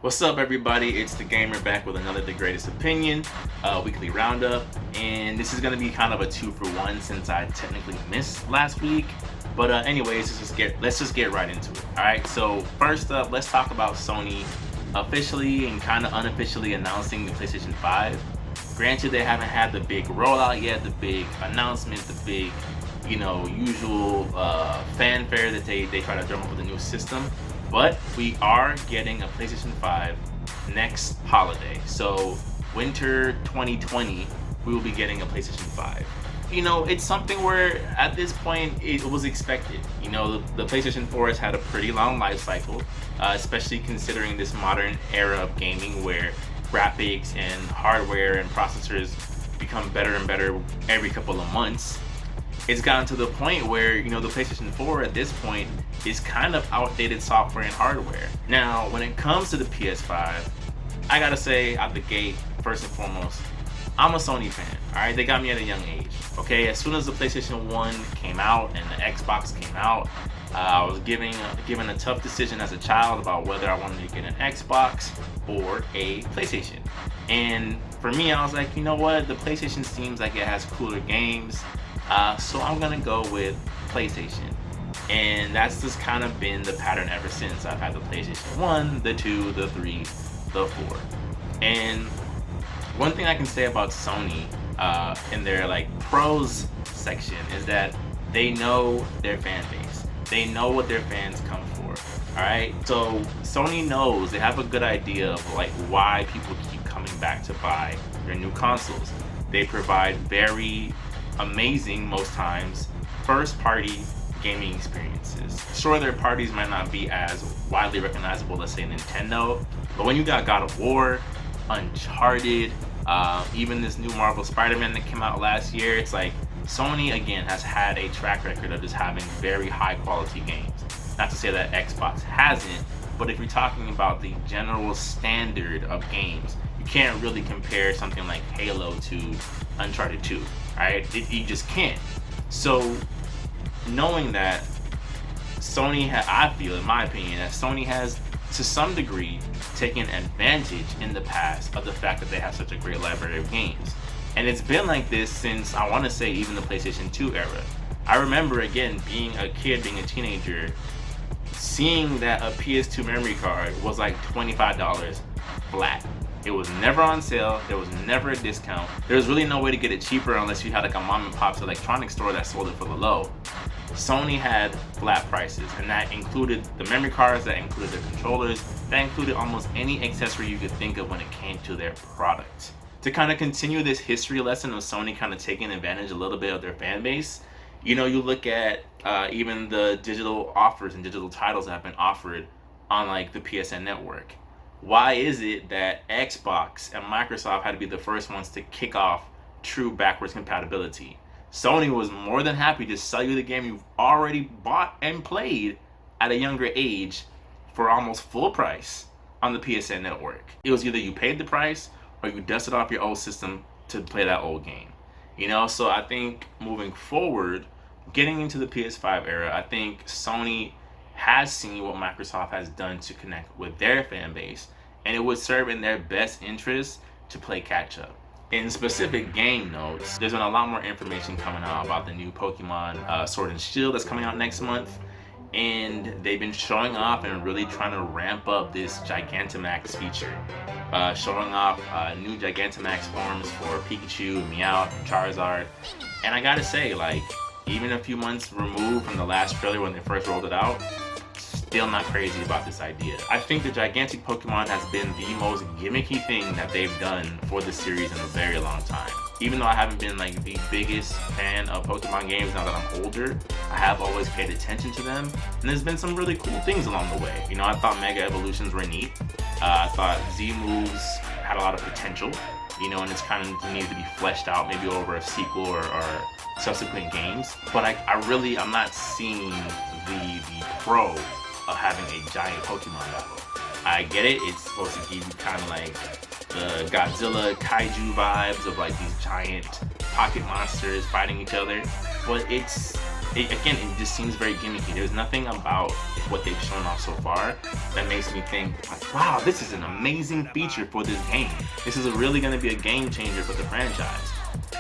What's up, everybody? It's the Gamer back with another The Greatest Opinion weekly roundup, and this is going to be kind of a 2-for-1 since I technically missed last week. But anyways, let's just get right into it. All right. So first up, let's talk about Sony officially and kind of unofficially announcing the PlayStation 5. Granted, they haven't had the big rollout yet, the big announcement, the big, usual fanfare that they try to drum up with a new system. But we are getting a PlayStation 5 next holiday. So winter 2020, we will be getting a PlayStation 5. It's something where at this point it was expected. The PlayStation 4 has had a pretty long life cycle, especially considering this modern era of gaming where graphics and hardware and processors become better and better every couple of months. It's gotten to the point where, the PlayStation 4 at this point is kind of outdated software and hardware. Now, when it comes to the PS5, I gotta say out the gate, first and foremost, I'm a Sony fan, alright? They got me at a young age, okay? As soon as the PlayStation 1 came out and the Xbox came out, I was given a tough decision as a child about whether I wanted to get an Xbox or a PlayStation. And for me, I was like, you know what? The PlayStation seems like it has cooler games. So I'm gonna go with PlayStation, and that's just kind of been the pattern ever since. I've had the PlayStation 1, the 2, the 3, the 4. And one thing I can say about Sony in their pros section is that they know their fan base. They know what their fans come for. Alright? So Sony knows, they have a good idea of why people keep coming back to buy their new consoles. They provide very amazing, most times, first party gaming experiences. Sure, their parties might not be as widely recognizable as say Nintendo, but when you got God of War, Uncharted, even this new Marvel Spider-Man that came out last year, it's like Sony again has had a track record of just having very high quality games. Not to say that Xbox hasn't, but if you're talking about the general standard of games, you can't really compare something like Halo to Uncharted 2. Right? You just can't. So knowing that I feel, in my opinion, that Sony has to some degree taken advantage in the past of the fact that they have such a great library of games. And it's been like this since, I want to say, even the PlayStation 2 era. I remember, again, being a kid, being a teenager, seeing that a PS2 memory card was like $25 flat. It was never on sale. There was never a discount. There was really no way to get it cheaper unless you had a mom and pop's electronics store that sold it for the low. Sony had flat prices, and that included the memory cards, that included the controllers, that included almost any accessory you could think of when it came to their product. To kind of continue this history lesson of Sony kind of taking advantage a little bit of their fan base, you look at even the digital offers and digital titles that have been offered on the PSN network. Why is it that Xbox and Microsoft had to be the first ones to kick off true backwards compatibility? Sony was more than happy to sell you the game you've already bought and played at a younger age for almost full price on the PSN network. It was either you paid the price or you dusted off your old system to play that old game. So I think moving forward, getting into the PS5 era, I think Sony has seen what Microsoft has done to connect with their fan base, and it would serve in their best interest to play catch up. In specific game notes, there's been a lot more information coming out about the new Pokemon Sword and Shield that's coming out next month, and they've been showing off and really trying to ramp up this Gigantamax feature, showing off new Gigantamax forms for Pikachu, Meowth, and Charizard. And I gotta say, even a few months removed from the last trailer when they first rolled it out, still not crazy about this idea. I think the gigantic Pokemon has been the most gimmicky thing that they've done for the series in a very long time. Even though I haven't been the biggest fan of Pokemon games now that I'm older, I have always paid attention to them, and there's been some really cool things along the way. I thought Mega Evolutions were neat. I thought Z moves had a lot of potential, and it's kind of needed to be fleshed out, maybe over a sequel or subsequent games. But I'm not seeing the pro of having a giant Pokemon battle. I get it, it's supposed to give you kind of the Godzilla kaiju vibes of these giant pocket monsters fighting each other, but it's again, it just seems very gimmicky. There's nothing about what they've shown off so far that makes me think, like, wow, this is an amazing feature for this game. This is really going to be a game changer for the franchise.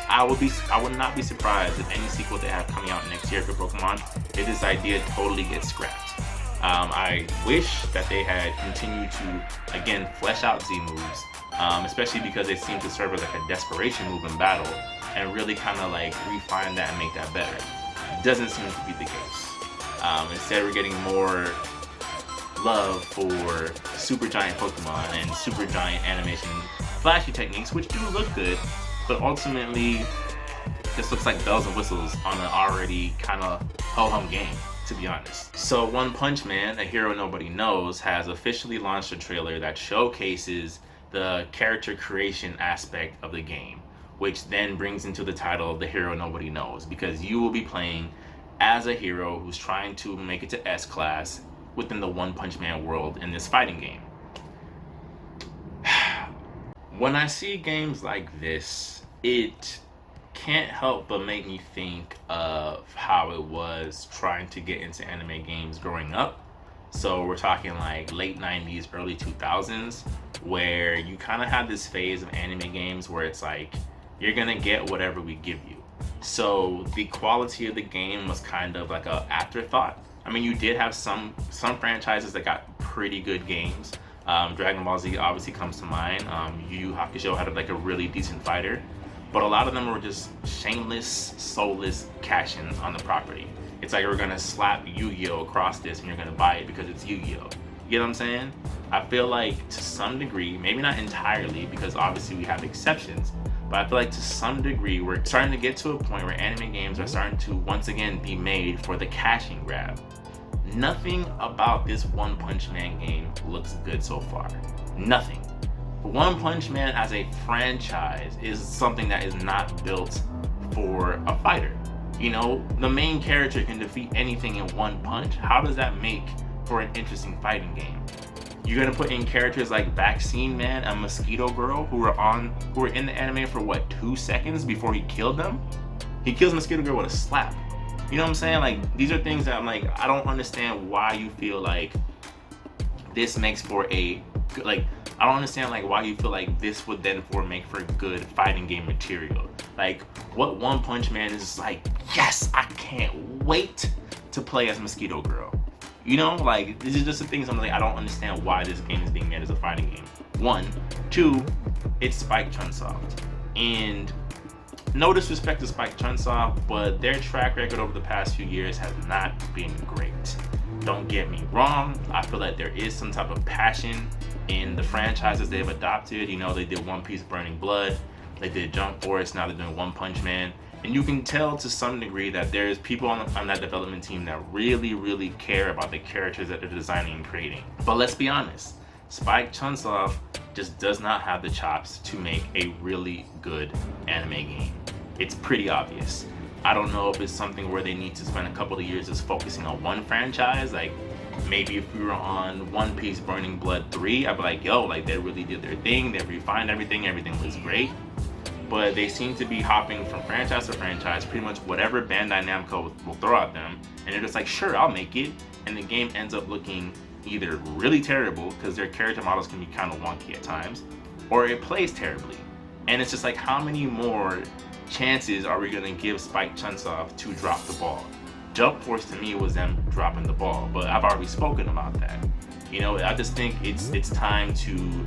I would not be surprised if any sequel they have coming out next year for Pokemon, if this idea totally gets scrapped. I wish that they had continued to, again, flesh out Z moves, especially because they seem to serve as like a desperation move in battle, and really kind of like refine that and make that better. Doesn't seem to be the case. Instead, we're getting more love for super giant Pokemon and super giant animation flashy techniques, which do look good, but ultimately this looks like bells and whistles on an already kind of ho-hum game, to be honest. So One Punch Man, a hero nobody knows, has officially launched a trailer that showcases the character creation aspect of the game, which then brings into the title The Hero Nobody Knows, because you will be playing as a hero who's trying to make it to S class within the One Punch Man world in this fighting game. When I see games like this, it can't help but make me think of how it was trying to get into anime games growing up. So we're talking like late 90s, early 2000s, where you kind of had this phase of anime games where it's like, you're gonna get whatever we give you. So the quality of the game was kind of like an afterthought. I mean, you did have some franchises that got pretty good games. Dragon Ball Z obviously comes to mind. Yu Yu Hakusho had like a really decent fighter, but a lot of them were just shameless, soulless cash-in on the property. It's like we're gonna slap Yu-Gi-Oh across this and you're gonna buy it because it's Yu-Gi-Oh. You get what I'm saying? I feel like to some degree, maybe not entirely, because obviously we have exceptions, but I feel like to some degree we're starting to get to a point where anime games are starting to once again be made for the cash-in grab. Nothing about this One Punch Man game looks good so far. Nothing. One Punch Man as a franchise is something that is not built for a fighter. You know, the main character can defeat anything in one punch. How does that make for an interesting fighting game? You're gonna put in characters like Vaccine Man and Mosquito Girl who were in the anime for what, 2 seconds before he killed them? He kills Mosquito Girl with a slap. You know what I'm saying? Like, these are things that I'm like, I don't understand why you feel like this makes for a, like, I don't understand like why you feel like this would then make for good fighting game material. Like, what One Punch Man is like, yes, I can't wait to play as Mosquito Girl. You know, like, these are just the things I'm like, I don't understand why this game is being made as a fighting game. 1, 2, it's Spike Chunsoft. And no disrespect to Spike Chunsoft, but their track record over the past few years has not been great. Don't get me wrong, I feel like there is some type of passion in the franchises they've adopted. You know, they did One Piece Burning Blood, they did Jump Force, now they're doing One Punch Man. And you can tell to some degree that there's people on that development team that really care about the characters that they're designing and creating. But let's be honest, Spike Chunsoft just does not have the chops to make a really good anime game. It's pretty obvious. I don't know if it's something where they need to spend a couple of years just focusing on one franchise. Like, maybe if we were on One Piece Burning Blood 3, I'd be like, yo, like, they really did their thing, they refined everything was great. But they seem to be hopping from franchise to franchise, pretty much whatever Bandai Namco will throw at them, and they're just like, sure, I'll make it. And the game ends up looking either really terrible, because their character models can be kind of wonky at times, or it plays terribly. And it's just like, how many more chances are we going to give Spike Chunsoft to drop the ball? Jump Force to me was them dropping the ball, but I've already spoken about that. You know, I just think it's time to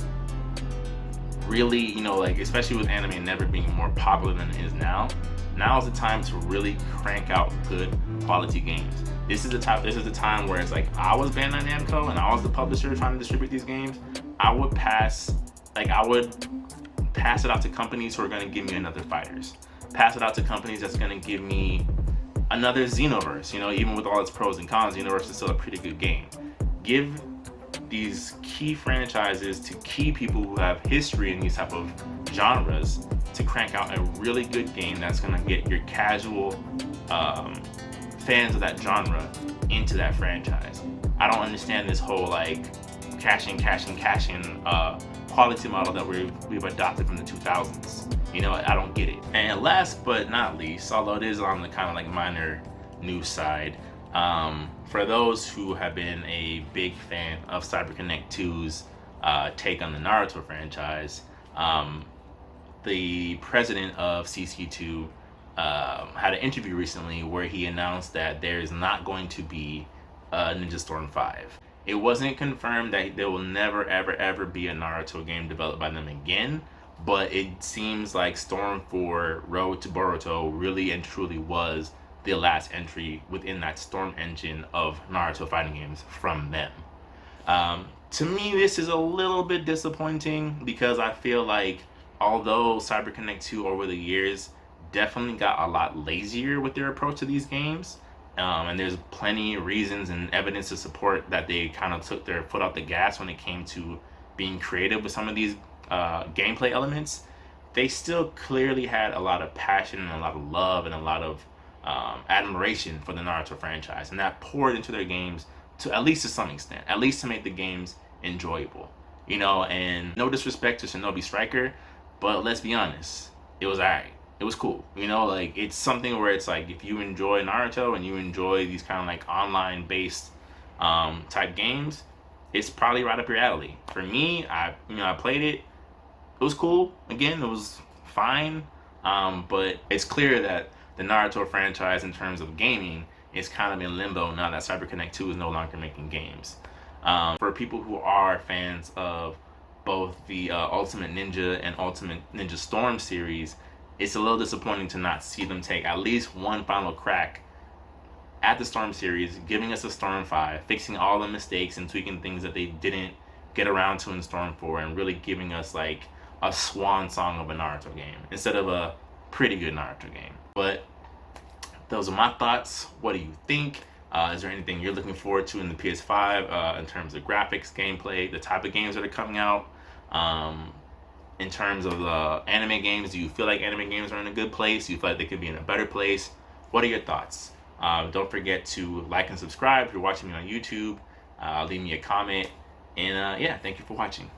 really, you know, like, especially with anime never being more popular than it is now, now's the time to really crank out good quality games. This is the time where it's like, I was Bandai Namco and I was the publisher trying to distribute these games, I would pass it out to companies who are going to give me another Fighters. Pass it out to companies that's going to give me another Xenoverse. You know, even with all its pros and cons, Xenoverse is still a pretty good game. Give these key franchises to key people who have history in these type of genres to crank out a really good game that's going to get your casual fans of that genre into that franchise. I don't understand this whole like cash in quality model that we've adopted from the 2000s. You know, I don't get it. And last but not least, although it is on the kind of like minor news side. For those who have been a big fan of CyberConnect 2's take on the Naruto franchise, the president of CC2 had an interview recently where he announced that there is not going to be Ninja Storm 5. It wasn't confirmed that there will never, ever, ever be a Naruto game developed by them again, but it seems like Storm 4 Road to Boruto really and truly was the last entry within that Storm engine of Naruto fighting games from them. To me, this is a little bit disappointing because I feel like although CyberConnect 2 over the years definitely got a lot lazier with their approach to these games, and there's plenty of reasons and evidence to support that they kind of took their foot off the gas when it came to being creative with some of these gameplay elements, they still clearly had a lot of passion and a lot of love and a lot of admiration for the Naruto franchise, and that poured into their games to at least to some extent, at least to make the games enjoyable. And no disrespect to Shinobi Striker, but let's be honest, it was alright. It was cool. Like it's something where it's like if you enjoy Naruto and you enjoy these kind of like online based type games, it's probably right up your alley. For me, I played it. It was cool. Again, it was fine. But it's clear that the Naruto franchise in terms of gaming is kind of in limbo now that CyberConnect 2 is no longer making games. For people who are fans of both the Ultimate Ninja and Ultimate Ninja Storm series, it's a little disappointing to not see them take at least one final crack at the Storm series, giving us a Storm 5, fixing all the mistakes and tweaking things that they didn't get around to in Storm 4, and really giving us like a swan song of a Naruto game instead of a pretty good Naruto game. But those are my thoughts. What do you think? Is there anything you're looking forward to in the PS5 in terms of graphics, gameplay, the type of games that are coming out? In terms of anime games, do you feel like anime games are in a good place? Do you feel like they could be in a better place? What are your thoughts? Don't forget to like and subscribe if you're watching me on YouTube. Leave me a comment. And yeah, thank you for watching.